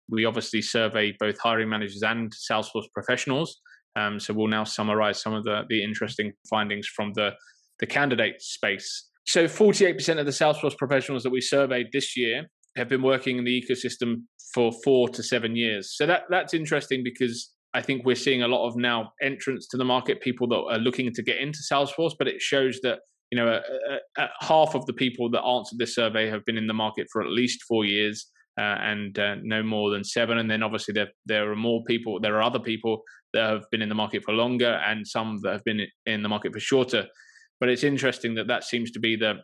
we obviously survey both hiring managers and Salesforce professionals. So we'll now summarize some of the interesting findings from the candidate space. So 48% of the Salesforce professionals that we surveyed this year have been working in the ecosystem for 4 to 7 years. So that's interesting, because I think we're seeing a lot of now entrants to the market, people that are looking to get into Salesforce, but it shows that half of the people that answered this survey have been in the market for at least 4 years, and no more than 7. And then obviously there are other people that have been in the market for longer, and some that have been in the market for shorter. But it's interesting that seems to be the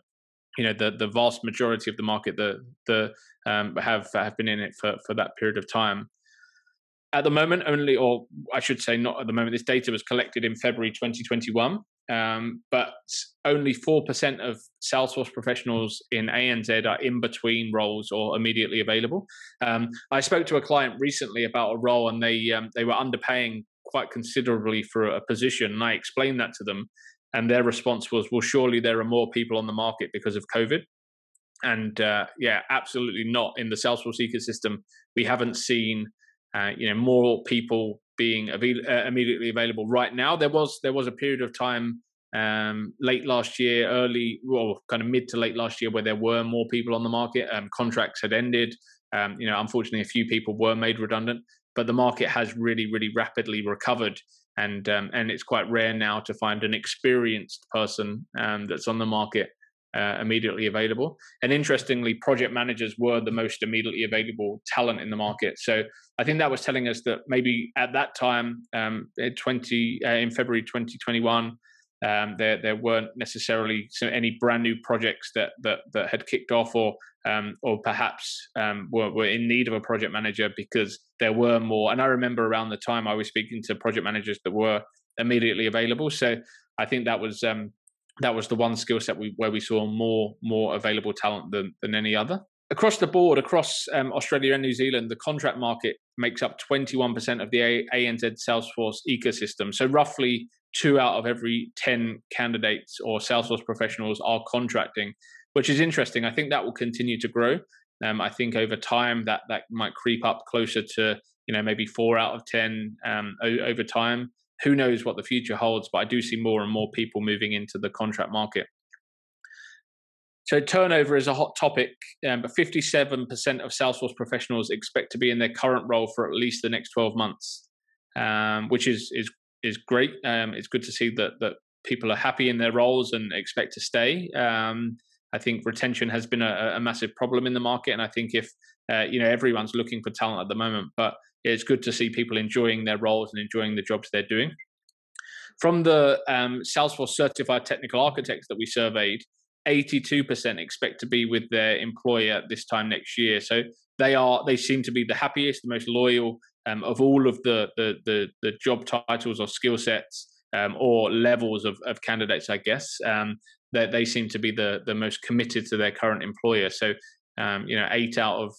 vast majority of the market that have been in it for that period of time. At the moment, or I should say not at the moment, this data was collected in February 2021, but only 4% of Salesforce professionals in ANZ are in between roles or immediately available. I spoke to a client recently about a role, and they were underpaying quite considerably for a position, and I explained that to them, and their response was, well, surely there are more people on the market because of COVID. And absolutely not. In the Salesforce ecosystem, we haven't seen more people being immediately available right now. There was a period of time late last year, kind of mid to late last year, where there were more people on the market. Contracts had ended. Unfortunately, a few people were made redundant, but the market has really, really rapidly recovered. And it's quite rare now to find an experienced person that's on the market immediately available. And interestingly, project managers were the most immediately available talent in the market. So I think that was telling us that maybe at that time, in February 2021, there weren't necessarily any brand new projects that had kicked off, or perhaps were in need of a project manager, because there were more. And I remember around the time I was speaking to project managers that were immediately available. So I think that was the one skill set where we saw more available talent than any other. Across the board, across Australia and New Zealand, the contract market makes up 21% of the ANZ Salesforce ecosystem. So roughly 2 out of every 10 candidates or Salesforce professionals are contracting, which is interesting. I think that will continue to grow. I think over time that might creep up closer to maybe 4 out of 10 over time. Who knows what the future holds, but I do see more and more people moving into the contract market. So turnover is a hot topic, but 57% of Salesforce professionals expect to be in their current role for at least the next 12 months, which is great. It's good to see that people are happy in their roles and expect to stay. I think retention has been a massive problem in the market, and I think if everyone's looking for talent at the moment, but it's good to see people enjoying their roles and enjoying the jobs they're doing. From the Salesforce certified technical architects that we surveyed, 82% expect to be with their employer this time next year. So they seem to be the happiest, the most loyal of all of the job titles or skill sets or levels of candidates, I guess. They seem to be the most committed to their current employer. So 8 out of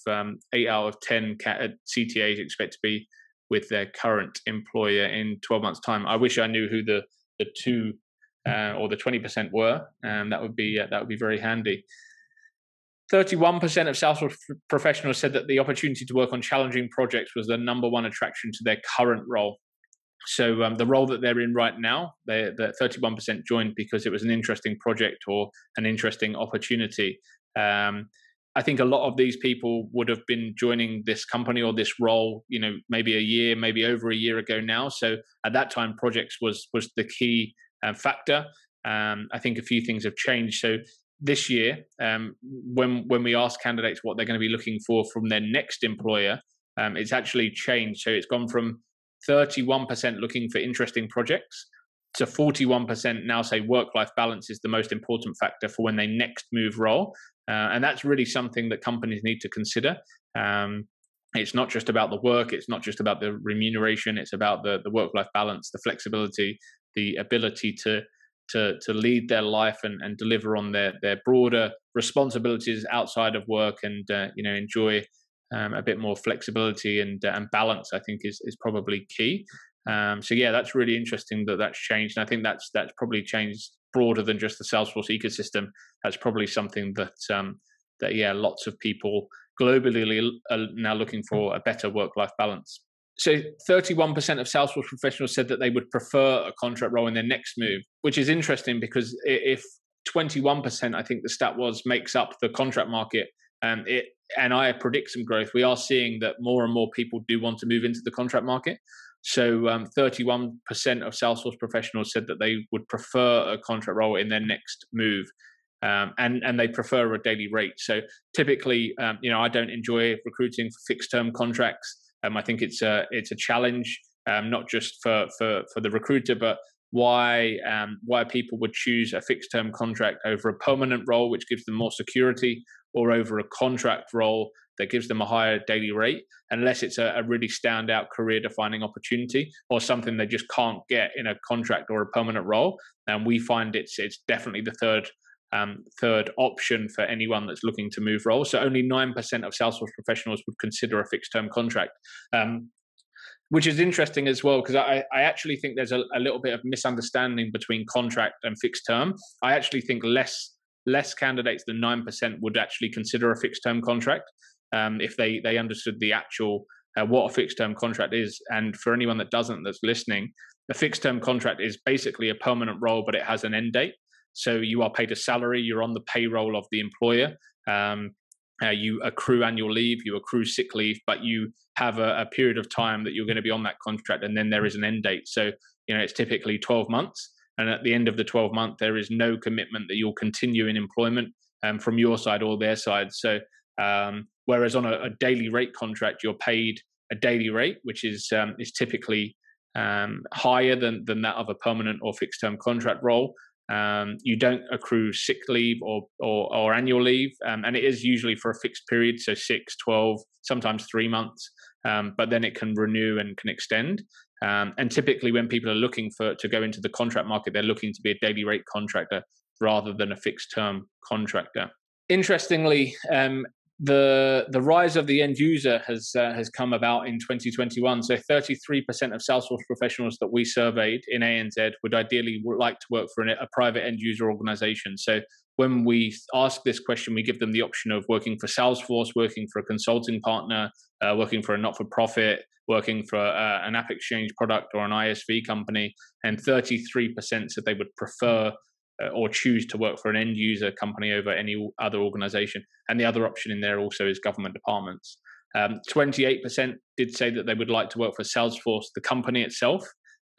10 CTAs expect to be with their current employer in 12 months' time. I wish I knew who the 2 or the 20% were. That would be very handy. 31% of Salesforce professionals said that the opportunity to work on challenging projects was the number one attraction to their current role. So the role that they're in right now, the 31% joined because it was an interesting project or an interesting opportunity. I think a lot of these people would have been joining this company or this role, maybe a year, maybe over a year ago now. So at that time, projects was the key factor. I think a few things have changed. So this year, when we ask candidates what they're going to be looking for from their next employer, it's actually changed. So it's gone from 31% looking for interesting projects to 41% now say work-life balance is the most important factor for when they next move role. And that's really something that companies need to consider. It's not just about the work. It's not just about the remuneration. It's about the work-life balance, the flexibility, the ability to lead their life and deliver on their broader responsibilities outside of work, and enjoy a bit more flexibility and balance. I think is probably key. So yeah, that's really interesting that's changed, and I think that's probably changed broader than just the Salesforce ecosystem. That's probably something that lots of people globally are now looking for a better work-life balance. So 31% of Salesforce professionals said that they would prefer a contract role in their next move, which is interesting because if 21%, I think the stat was, makes up the contract market, and I predict some growth, we are seeing that more and more people do want to move into the contract market. So 31% of Salesforce professionals said that they would prefer a contract role in their next move. And they prefer a daily rate. So typically, I don't enjoy recruiting for fixed term contracts. I think it's a challenge, not just for the recruiter, but why people would choose a fixed term contract over a permanent role, which gives them more security, or over a contract role that gives them a higher daily rate, unless it's a really standout career defining opportunity or something they just can't get in a contract or a permanent role. And we find it's definitely the third option for anyone that's looking to move roles. So only 9% of Salesforce professionals would consider a fixed term contract, which is interesting as well, because I actually think there's a little bit of misunderstanding between contract and fixed term. I actually think less candidates than 9% would actually consider a fixed term contract if they understood the actual what a fixed term contract is. And for anyone that doesn't, that's listening, a fixed term contract is basically a permanent role, but it has an end date. So you are paid a salary, you're on the payroll of the employer, you accrue annual leave, you accrue sick leave, but you have a period of time that you're going to be on that contract, and then there is an end date. So, it's typically 12 months. And at the end of the 12 month, there is no commitment that you'll continue in employment from your side or their side. So whereas on a daily rate contract, you're paid a daily rate, which is typically higher than that of a permanent or fixed term contract role. You don't accrue sick leave or annual leave, and it is usually for a fixed period, so 6, 12, sometimes 3 months, but then it can renew and can extend. And typically when people are looking to go into the contract market, they're looking to be a daily rate contractor rather than a fixed term contractor. Interestingly, the rise of the end user has come about in 2021. So 33% of Salesforce professionals that we surveyed in ANZ would ideally like to work for a private end user organization. So when we ask this question, we give them the option of working for Salesforce, working for a consulting partner, working for a not-for-profit, working for an app exchange product or an ISV company, and 33% said they would prefer or choose to work for an end user company over any other organization. And the other option in there also is government departments. 28% did say that they would like to work for Salesforce, the company itself.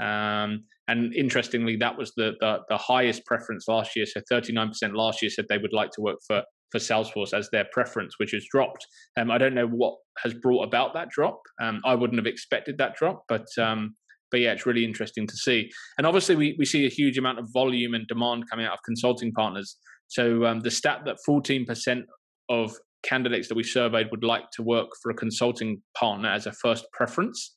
And interestingly, that was the highest preference last year. So 39% last year said they would like to work for Salesforce as their preference, which has dropped. I don't know what has brought about that drop. I wouldn't have expected that drop, but yeah, it's really interesting to see. And obviously, we see a huge amount of volume and demand coming out of consulting partners. So the stat that 14% of candidates that we surveyed would like to work for a consulting partner as a first preference.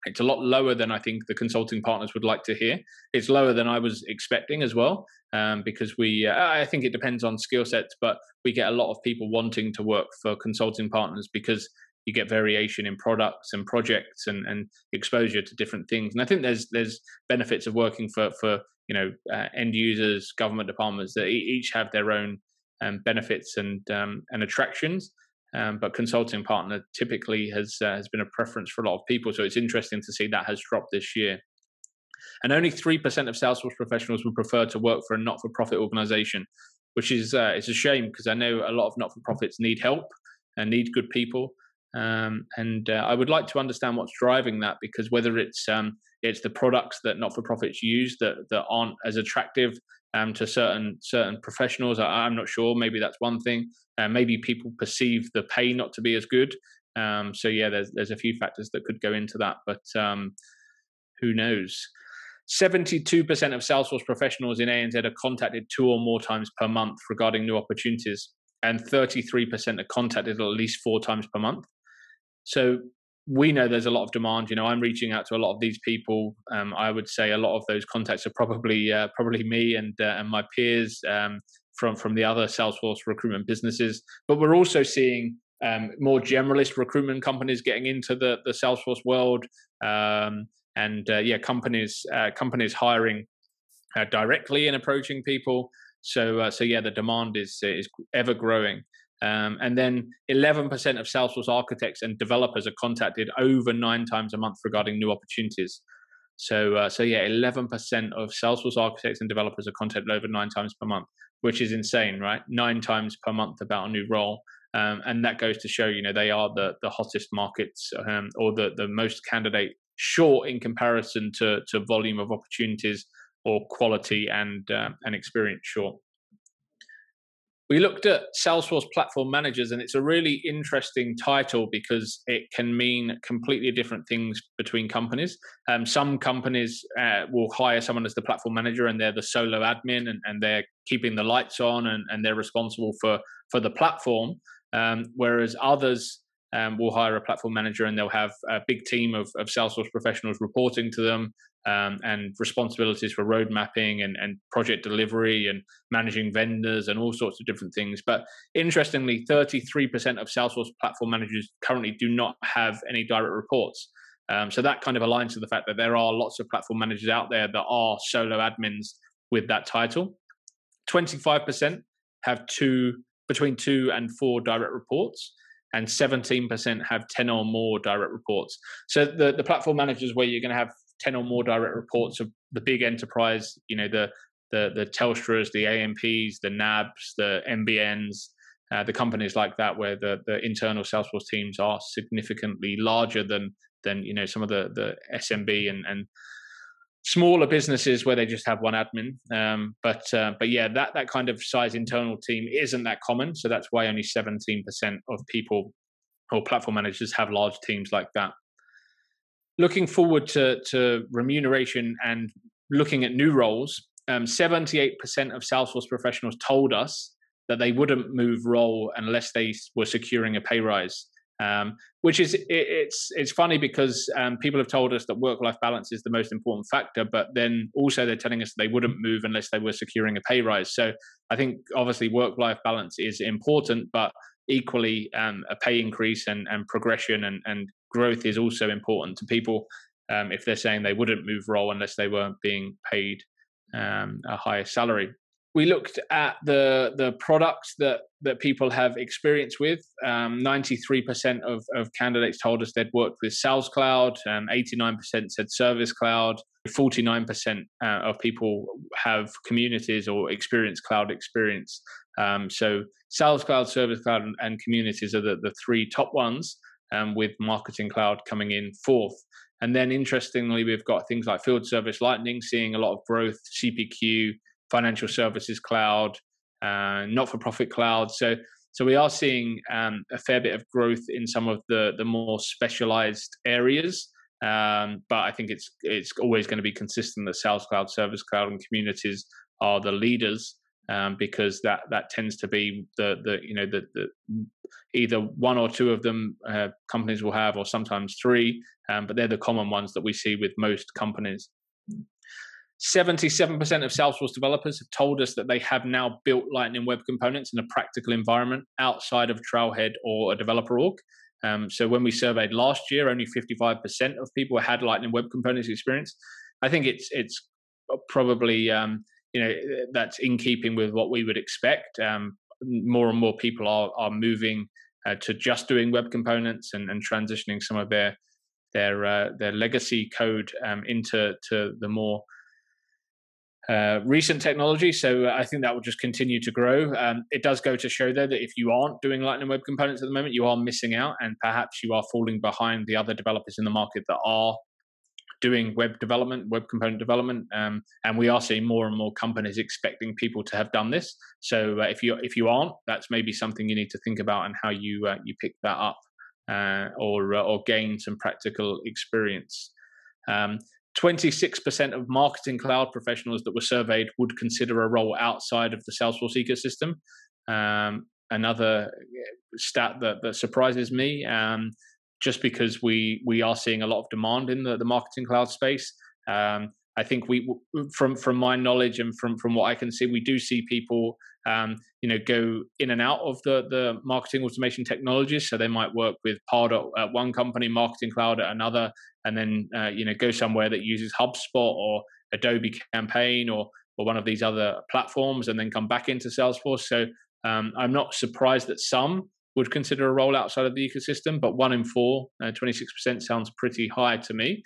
It's a lot lower than I think the consulting partners would like to hear. It's lower than I was expecting as well, because I think it depends on skill sets, but we get a lot of people wanting to work for consulting partners because you get variation in products and projects and exposure to different things. And I think there's benefits of working for end users, government departments that each have their own benefits and attractions. But consulting partner typically has been a preference for a lot of people. So it's interesting to see that has dropped this year. And only 3% of Salesforce professionals would prefer to work for a not-for-profit organization, which is it's a shame because I know a lot of not-for-profits need help and need good people. And I would like to understand what's driving that, because whether it's the products that not-for-profits use that aren't as attractive to certain professionals, I'm not sure. Maybe that's one thing. Maybe people perceive the pay not to be as good. So yeah, there's a few factors that could go into that, but who knows? 72% of Salesforce professionals in ANZ are contacted 2 or more times per month regarding new opportunities, and 33% are contacted at least 4 times per month. So we know there's a lot of demand. I'm reaching out to a lot of these people. I would say a lot of those contacts are probably me and my peers from the other Salesforce recruitment businesses. But we're also seeing more generalist recruitment companies getting into the Salesforce world, companies hiring directly and approaching people. So yeah, the demand is ever growing. And then 11% of Salesforce architects and developers are contacted over 9 times a month regarding new opportunities. So yeah, 11% of Salesforce architects and developers are contacted over 9 times per month, which is insane, right? 9 times per month about a new role. And that goes to show, they are the hottest markets, or the most candidate short in comparison to volume of opportunities or quality and experience short. We looked at Salesforce Platform Managers, and it's a really interesting title because it can mean completely different things between companies. Some companies will hire someone as the platform manager, and they're the solo admin, and they're keeping the lights on, and they're responsible for the platform. Whereas others will hire a platform manager, and they'll have a big team of Salesforce professionals reporting to them, and responsibilities for road mapping and project delivery and managing vendors and all sorts of different things. But interestingly, 33% of Salesforce platform managers currently do not have any direct reports. So that kind of aligns to the fact that there are lots of platform managers out there that are solo admins with that title. 25% have between 2 and 4 direct reports, and 17% have 10 or more direct reports. So the platform managers where you're going to have 10 or more direct reports of the big enterprise, the Telstras, the AMPs, the NABs, the MBNs, the companies like that, where the internal Salesforce teams are significantly larger than some of the SMB and smaller businesses where they just have one admin. But yeah, that kind of size internal team isn't that common. So that's why only 17% of people or platform managers have large teams like that. Looking forward to remuneration and looking at new roles, 78% of Salesforce professionals told us that they wouldn't move role unless they were securing a pay rise. Which is it's funny because people have told us that work-life balance is the most important factor, but then also they're telling us they wouldn't move unless they were securing a pay rise. So I think obviously work-life balance is important, but equally a pay increase and progression and growth is also important to people if they're saying they wouldn't move role unless they were being paid a higher salary. We looked at the products that people have experience with. 93% of candidates told us they'd worked with Sales Cloud, 89% said Service Cloud, 49% of people have communities or Experience Cloud experience. So Sales Cloud, Service Cloud, and communities are the 3 top ones, with Marketing Cloud coming in 4th. And then interestingly, we've got things like Field Service Lightning seeing a lot of growth, CPQ, Financial Services Cloud, not-for-profit cloud. So we are seeing a fair bit of growth in some of the more specialized areas. But I think it's always going to be consistent that Sales Cloud, Service Cloud, and communities are the leaders, because that tends to be the either 1 or 2 of them companies will have, or sometimes 3. But they're the common ones that we see with most companies. 77% of Salesforce developers have told us that they have now built Lightning Web Components in a practical environment outside of Trailhead or a developer org. So when we surveyed last year, only 55% of people had Lightning Web Components experience. I think it's probably that's in keeping with what we would expect. More and more people are moving to just doing web components and transitioning some of their legacy code into the more recent technology. So I think that will just continue to grow. It does go to show, though, that if you aren't doing Lightning Web Components at the moment, you are missing out, and perhaps you are falling behind the other developers in the market that are doing web development, web component development. And we are seeing more and more companies expecting people to have done this. So if you aren't, that's maybe something you need to think about, and how you pick that up or gain some practical experience. 26% of Marketing Cloud professionals that were surveyed would consider a role outside of the Salesforce ecosystem. Another stat that surprises me, just because we are seeing a lot of demand in the Marketing Cloud space. I think from my knowledge and from what I can see, we do see people go in and out of the marketing automation technologies. So they might work with Pardot at one company, Marketing Cloud at another, and then go somewhere that uses HubSpot or Adobe Campaign or one of these other platforms, and then come back into Salesforce. So I'm not surprised that some would consider a role outside of the ecosystem, but 1 in 4, 26% sounds pretty high to me.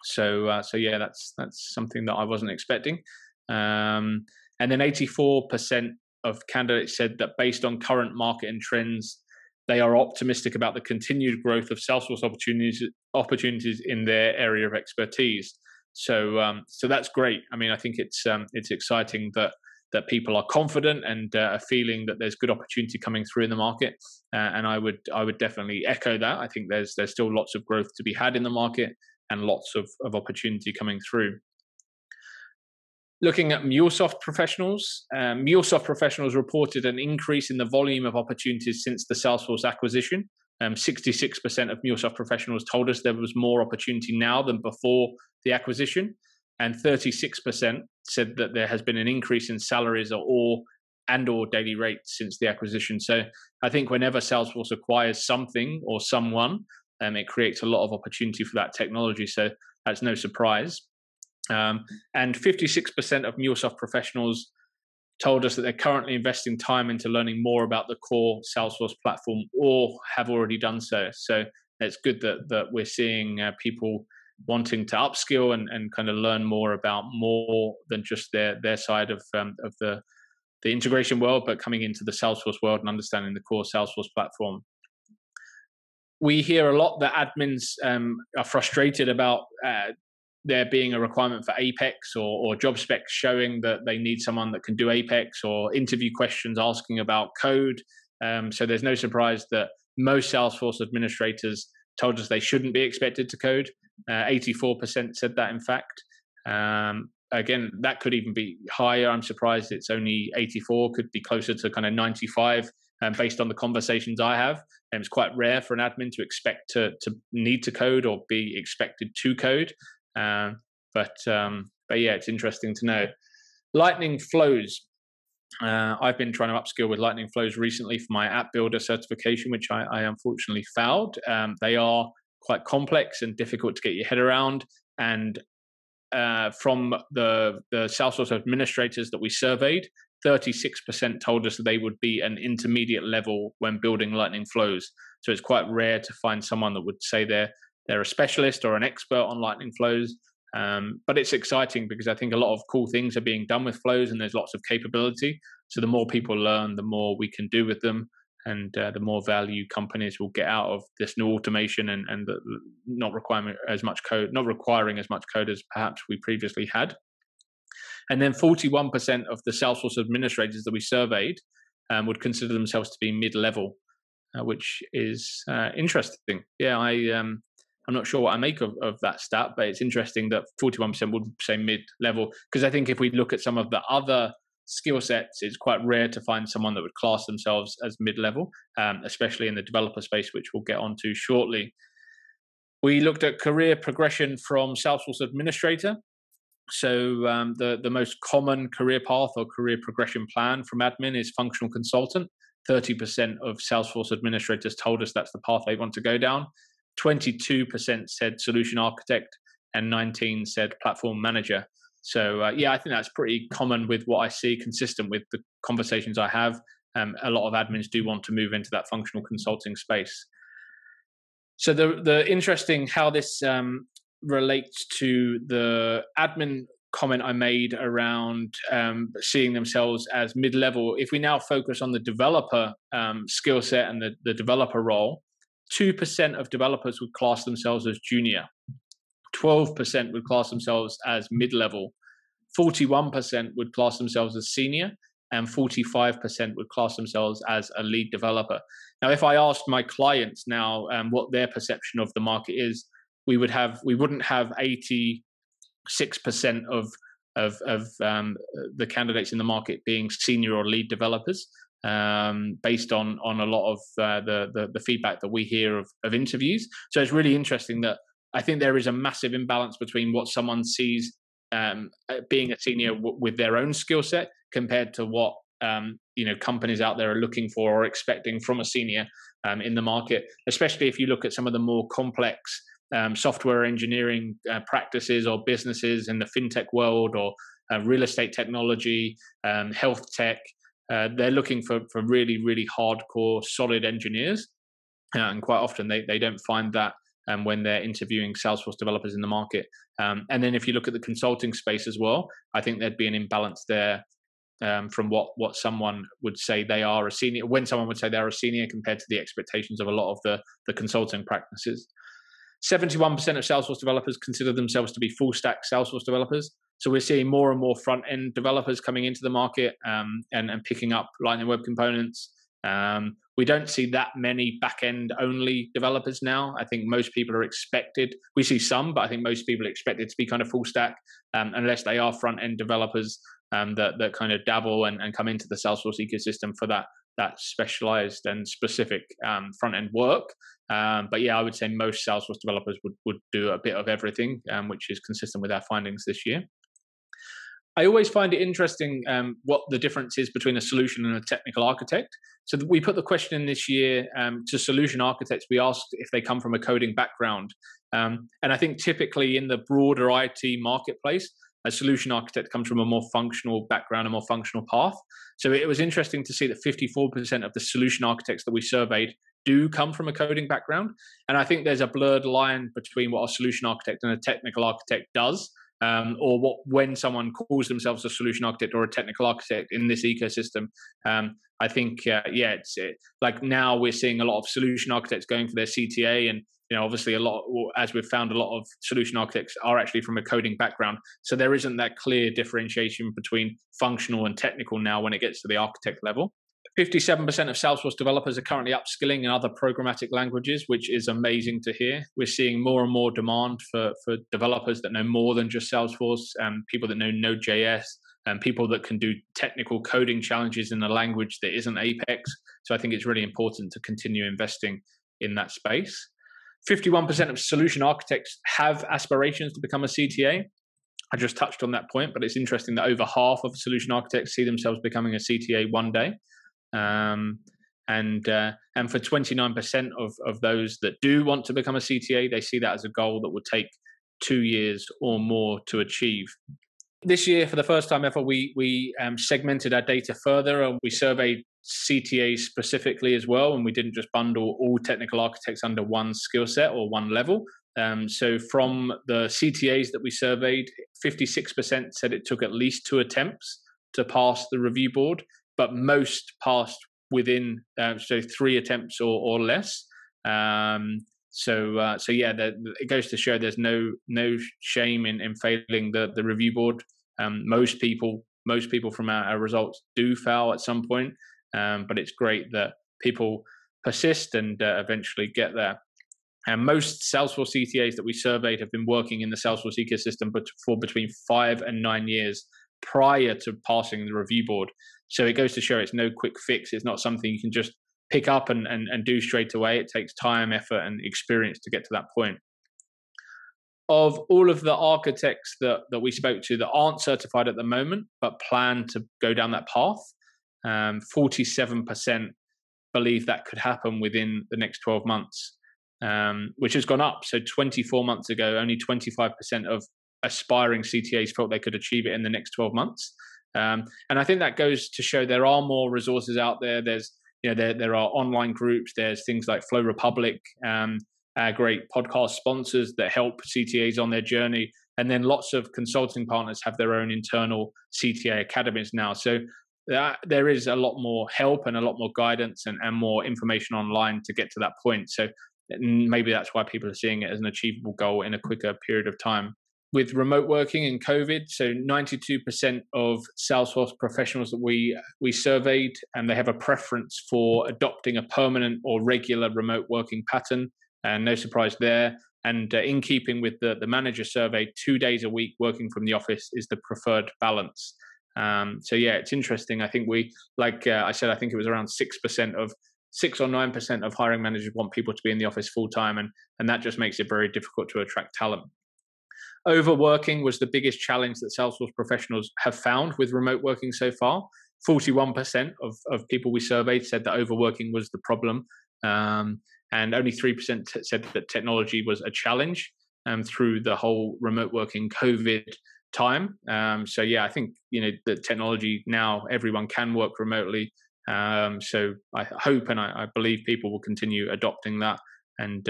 So yeah, that's something that I wasn't expecting. And then 84% of candidates said that based on current market and trends, they are optimistic about the continued growth of Salesforce opportunities in their area of expertise. So that's great. I mean, I think it's exciting that people are confident and are feeling that there's good opportunity coming through in the market. And I would definitely echo that. I think there's still lots of growth to be had in the market and lots of opportunity coming through. Looking at Mulesoft professionals, Mulesoft professionals reported an increase in the volume of opportunities since the Salesforce acquisition. 66% of Mulesoft professionals told us there was more opportunity now than before the acquisition, and 36% said that there has been an increase in salaries or daily rates since the acquisition. So I think whenever Salesforce acquires something or someone, it creates a lot of opportunity for that technology. So that's no surprise. And 56% of Mulesoft professionals told us that they're currently investing time into learning more about the core Salesforce platform or have already done so. So it's good that we're seeing people wanting to upskill and kind of learn more about more than just their side of the integration world, but coming into the Salesforce world and understanding the core Salesforce platform. We hear a lot that admins are frustrated about there being a requirement for Apex or job specs showing that they need someone that can do Apex, or interview questions asking about code. So there's no surprise that most Salesforce administrators told us they shouldn't be expected to code. 84% said that, in fact. Again, that could even be higher. I'm surprised it's only 84, could be closer to kind of 95 based on the conversations I have. And it's quite rare for an admin to expect to need to code or be expected to code. But yeah, it's interesting to know. Lightning flows. I've been trying to upskill with Lightning flows recently for my app builder certification, which I unfortunately failed. They are quite complex and difficult to get your head around. And from the Salesforce administrators that we surveyed, 36% told us that they would be an intermediate level when building Lightning flows. So it's quite rare to find someone that would say they're a specialist or an expert on Lightning flows. But it's exciting because I think a lot of cool things are being done with flows and there's lots of capability. So the more people learn, the more we can do with them, and the more value companies will get out of this new automation and not requiring as much code as perhaps we previously had. And then 41% of the Salesforce administrators that we surveyed would consider themselves to be mid-level, which is interesting. Yeah, I'm not sure what I make of that stat, but it's interesting that 41% would say mid-level, because I think if we look at some of the other skill sets, it's quite rare to find someone that would class themselves as mid-level, especially in the developer space, which we'll get onto shortly. We looked at career progression from Salesforce administrator. So the most common career path or career progression plan from admin is functional consultant. 30% of Salesforce administrators told us that's the path they want to go down. 22% said solution architect, and 19% said platform manager. So yeah, I think that's pretty common with what I see, consistent with the conversations I have. A lot of admins do want to move into that functional consulting space. So the interesting how this relates to the admin comment I made around seeing themselves as mid-level. If we now focus on the developer skill set and the developer role, 2% of developers would class themselves as junior, 12% would class themselves as mid-level, 41% would class themselves as senior, and 45% would class themselves as a lead developer. Now, if I asked my clients now what their perception of the market is, we wouldn't have 86% of the candidates in the market being senior or lead developers, based on a lot of the feedback that we hear of interviews. So it's really interesting that I think there is a massive imbalance between what someone sees being a senior with their own skill set compared to what companies out there are looking for or expecting from a senior in the market, especially if you look at some of the more complex software engineering practices or businesses in the fintech world, or real estate technology, health tech. they're looking for really, really hardcore, solid engineers. And quite often they don't find that when they're interviewing Salesforce developers in the market. And then if you look at the consulting space as well, I think there'd be an imbalance there from what someone would say they are a senior, when someone would say they're a senior compared to the expectations of a lot of the consulting practices. 71% of Salesforce developers consider themselves to be full stack Salesforce developers. So we're seeing more and more front end developers coming into the market and picking up Lightning Web Components. We don't see that many back-end only developers now. I think most people are expected. We see some, but I think most people are expected to be kind of full stack, unless they are front-end developers that kind of dabble and come into the Salesforce ecosystem for that specialized and specific front-end work. But yeah, I would say most Salesforce developers would do a bit of everything, which is consistent with our findings this year. I always find it interesting what the difference is between a solution and a technical architect. So we put the question in this year to solution architects. We asked if they come from a coding background. And I think typically in the broader IT marketplace, a solution architect comes from a more functional background, a more functional path. So it was interesting to see that 54% of the solution architects that we surveyed do come from a coding background. And I think there's a blurred line between what a solution architect and a technical architect does. Or when someone calls themselves a solution architect or a technical architect in this ecosystem. I think, like now we're seeing a lot of solution architects going for their CTA, and obviously as we've found, a lot of solution architects are actually from a coding background. So there isn't that clear differentiation between functional and technical now when it gets to the architect level. 57% of Salesforce developers are currently upskilling in other programmatic languages, which is amazing to hear. We're seeing more and more demand for developers that know more than just Salesforce, people that know Node.js, and people that can do technical coding challenges in a language that isn't Apex. So I think it's really important to continue investing in that space. 51% of solution architects have aspirations to become a CTA. I just touched on that point, but it's interesting that over half of solution architects see themselves becoming a CTA one day. And for 29% of those that do want to become a CTA, they see that as a goal that would take 2 years or more to achieve. This year, for the first time ever, we segmented our data further, and we surveyed CTAs specifically as well, and we didn't just bundle all technical architects under one skill set or one level. So from the CTAs that we surveyed, 56% said it took at least 2 attempts to pass the review board, but most passed within 3 attempts or less. It goes to show there's no shame in failing the review board. Most people from our results do fail at some point, but it's great that people persist and eventually get there. And most Salesforce CTAs that we surveyed have been working in the Salesforce ecosystem for between 5 and 9 years prior to passing the review board. So it goes to show it's no quick fix. It's not something you can just pick up and do straight away. It takes time, effort, and experience to get to that point. Of all of the architects that we spoke to that aren't certified at the moment, but plan to go down that path, 47% believe that could happen within the next 12 months, which has gone up. So 24 months ago, only 25% of aspiring CTAs felt they could achieve it in the next 12 months. And I think that goes to show there are more resources out there. There's, there are online groups. There's things like Flow Republic, our great podcast sponsors that help CTAs on their journey. And then lots of consulting partners have their own internal CTA academies now. So there is a lot more help and a lot more guidance and more information online to get to that point. So maybe that's why people are seeing it as an achievable goal in a quicker period of time. With remote working and COVID, so 92% of Salesforce professionals that we surveyed, and they have a preference for adopting a permanent or regular remote working pattern, and no surprise there. And in keeping with the manager survey, 2 days a week working from the office is the preferred balance. So yeah, it's interesting. I think I said, I think it was around 6% of 6 or 9% of hiring managers want people to be in the office full time, and that just makes it very difficult to attract talent. Overworking was the biggest challenge that Salesforce professionals have found with remote working so far. 41% of people we surveyed said that overworking was the problem, and only 3% said that technology was a challenge through the whole remote working COVID time. So yeah, I think the technology now, everyone can work remotely. So I hope and I believe people will continue adopting that and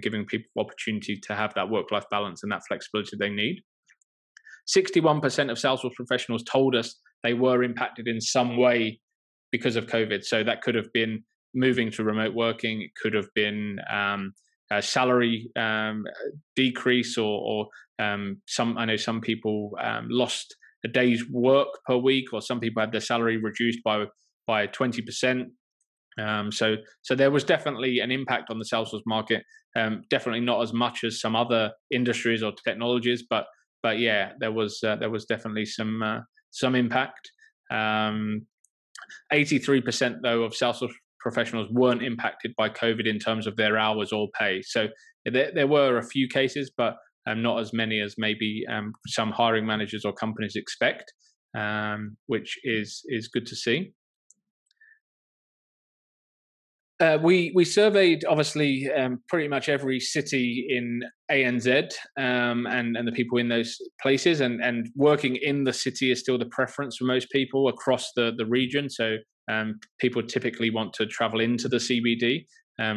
giving people opportunity to have that work-life balance and that flexibility they need. 61% of Salesforce professionals told us they were impacted in some way because of COVID. So that could have been moving to remote working. It could have been a salary decrease, or I know some people lost a day's work per week, or some people had their salary reduced by 20%. So there was definitely an impact on the Salesforce market. Definitely not as much as some other industries or technologies, but yeah, there was definitely some impact. 83% though of Salesforce professionals weren't impacted by COVID in terms of their hours or pay. So there were a few cases, but not as many as maybe some hiring managers or companies expect, which is good to see. We surveyed obviously pretty much every city in ANZ and the people in those places, and working in the city is still the preference for most people across the region. So people typically want to travel into the CBD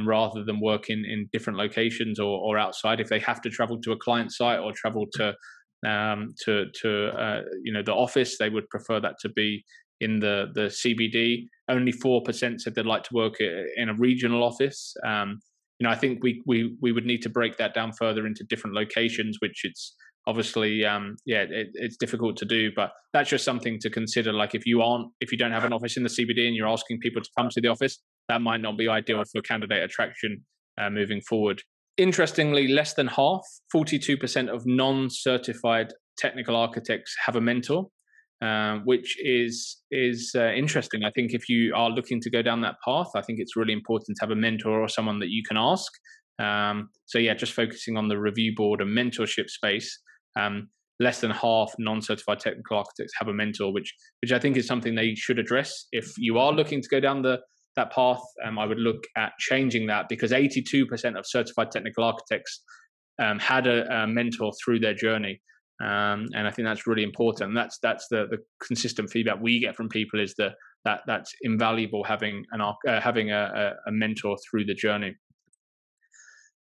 rather than work in different locations or outside. If they have to travel to a client site or travel to the office, they would prefer that to be in the CBD. Only 4% said they'd like to work in a regional office. I think we would need to break that down further into different locations, which it's obviously it's difficult to do, but that's just something to consider. Like if you don't have an office in the CBD and you're asking people to come to the office, that might not be ideal for candidate attraction moving forward. Interestingly, less than half, 42% of non-certified technical architects have a mentor. Which is interesting. I think if you are looking to go down that path, I think it's really important to have a mentor or someone that you can ask. So yeah, just focusing on the review board and mentorship space, less than half non-certified technical architects have a mentor, which I think is something they should address. If you are looking to go down that path, I would look at changing that, because 82% of certified technical architects had a mentor through their journey. And I think that's really important. And that's the consistent feedback we get from people, is that's invaluable having a mentor through the journey.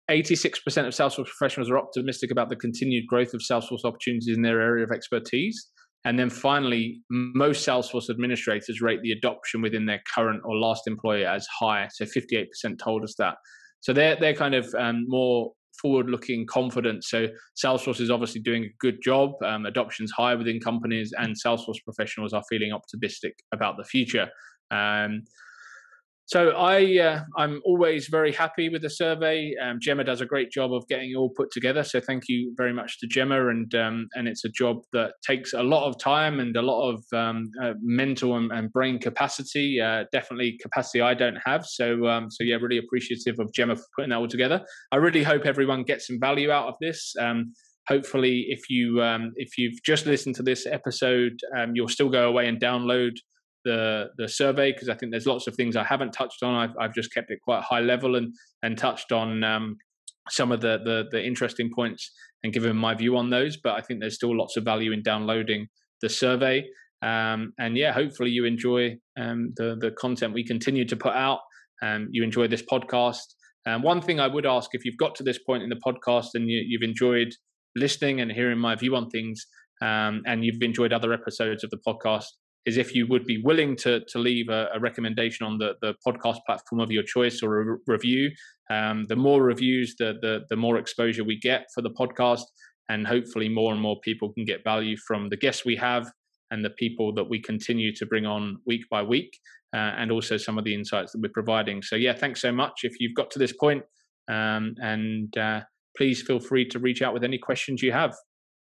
86% of Salesforce professionals are optimistic about the continued growth of Salesforce opportunities in their area of expertise. And then finally, most Salesforce administrators rate the adoption within their current or last employer as high. So 58% told us that. So they're kind of more forward-looking, confident. So Salesforce is obviously doing a good job. Adoption's high within companies, and Salesforce professionals are feeling optimistic about the future. So I'm always very happy with the survey. Gemma does a great job of getting it all put together. So thank you very much to Gemma. And it's a job that takes a lot of time and a lot of mental and brain capacity. Definitely capacity I don't have. So yeah, really appreciative of Gemma for putting that all together. I really hope everyone gets some value out of this. Hopefully, if you've just listened to this episode, you'll still go away and download the survey, because I think there's lots of things I haven't touched on. I've just kept it quite high level and touched on some of the interesting points and given my view on those. But I think there's still lots of value in downloading the survey. And yeah, hopefully you enjoy the content we continue to put out. You enjoy this podcast. One thing I would ask, if you've got to this point in the podcast and you've enjoyed listening and hearing my view on things, and you've enjoyed other episodes of the podcast, is if you would be willing to leave a recommendation on the podcast platform of your choice, or a review. The more reviews, the more exposure we get for the podcast, and hopefully more and more people can get value from the guests we have and the people that we continue to bring on week by week, and also some of the insights that we're providing. So yeah, thanks so much if you've got to this point, and please feel free to reach out with any questions you have.